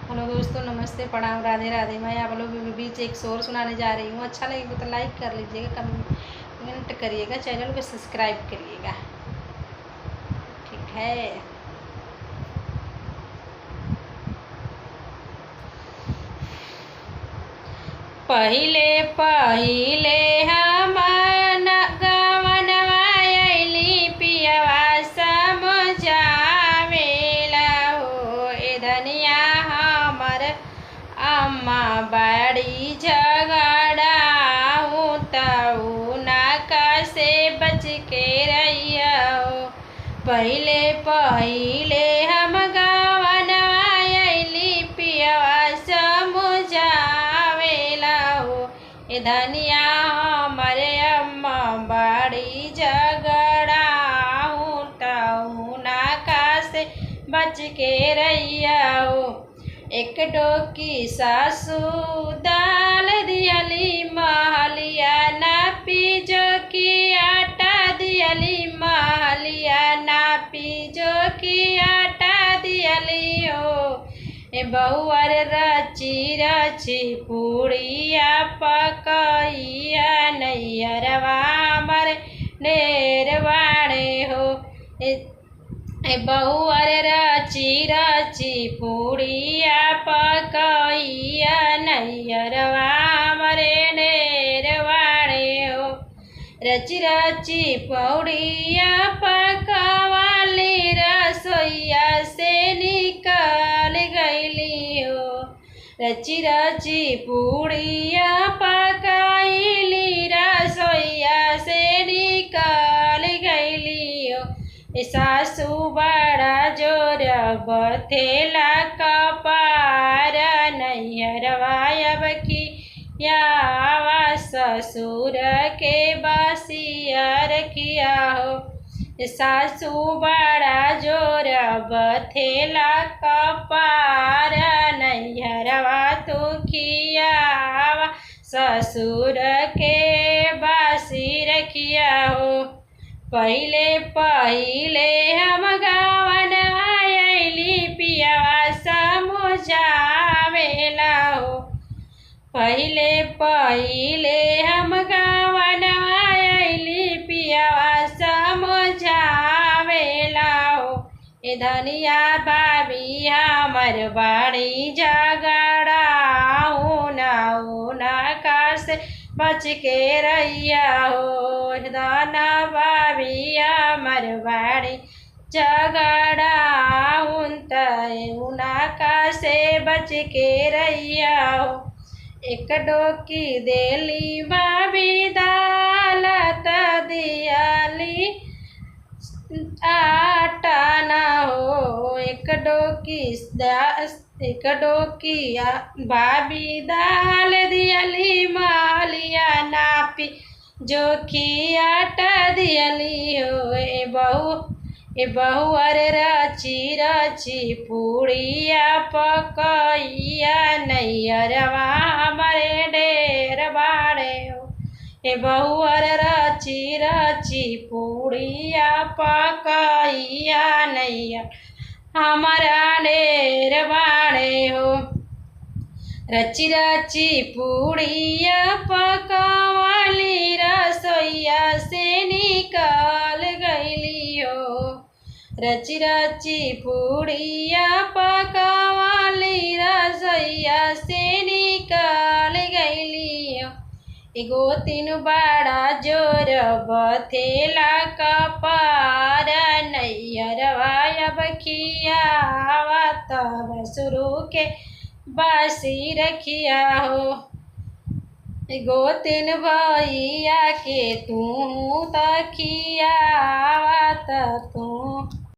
Hello दोस्तों, नमस्ते, प्रणाम, राधे राधे। मैं आप लोगों के बीच एक शोर सुनाने जा रही हूँ। अच्छा लगेगा तो लाइक कर लीजिएगा, कमेंट करिएगा, चैनल को सब्सक्राइब करिएगा। ठीक है। पहिले पहिले हम गवनवा अइली पियवा समझावेला हो। ए धनिया हमर अम्मा बड़ी झगड़ा हूँ तऊ नाका से बच के रहिया हो। पहिले पहिले हम गवनवा अइली पियवा समझावेला हो। ए धनिया हमरे अम्मा बड़ी झगड़ा हूँ तऊ नाका से बच के रहिया हो। एक डोकी सासू दाल दियली महलिया नापी जो की आटा दियली महलिया नापी जो की आटा दियली हो। ए बहुअर रची रची पूड़िया पकइया नैयरवा मर नेरवाणे हो। ए बहुअर रची रची पूड़िया पकइया नैयरवा मरे नेरवाणे हो। रची रची पूड़िया पकवाली रसोईया से निकल गईली हो। रची रची पूड़िया पकाइली रसोईया से निकल गईली हो। सासू बड़ा जोर बथेला कपार नैहरवा अब की यावा ससुर के बसिया रखिया हो। सासू बड़ा जोर बथेला कपार नैहरवा तू खियावा ससुर के बासी रखिया हो। पहिले पहिले हम गवनवा अइली पियवा समझावेला हो। पहिले पहिले हम गवनवा अइली पियवा समझावेला हो। ए धनिया भाभी हमर बड़ी झगड़ा ना से बच के रहिया हो। दाना भाभी हमर बड़ी झगड़ा उनका से बच के रहिया हो। एक डोकी देली भाभी दाल त दियाली आटा न हो। एक डोकी भाभी दाल दियली महलिया नापी जो की आटा दियली हो। ए बहुअर रची रची पूड़िया पकइया नैयरवा हमरे ढेर बाड़े हो। ए बहुअर रची रची पूड़िया पकइया नैयर हमारा ढेर बाड़े हो। रची रची पूड़िया पकवाली रसोईया से निकल गईली हो। रची रची पूड़िया पकवाली रसोईया से निकल गईली हो। एगो तीन बड़ा जोर बथेला कपार नैयरवा अब खियावा तब शुरू के बासी रखिया हो। एगो तीन भैया के तू त खियावा त तू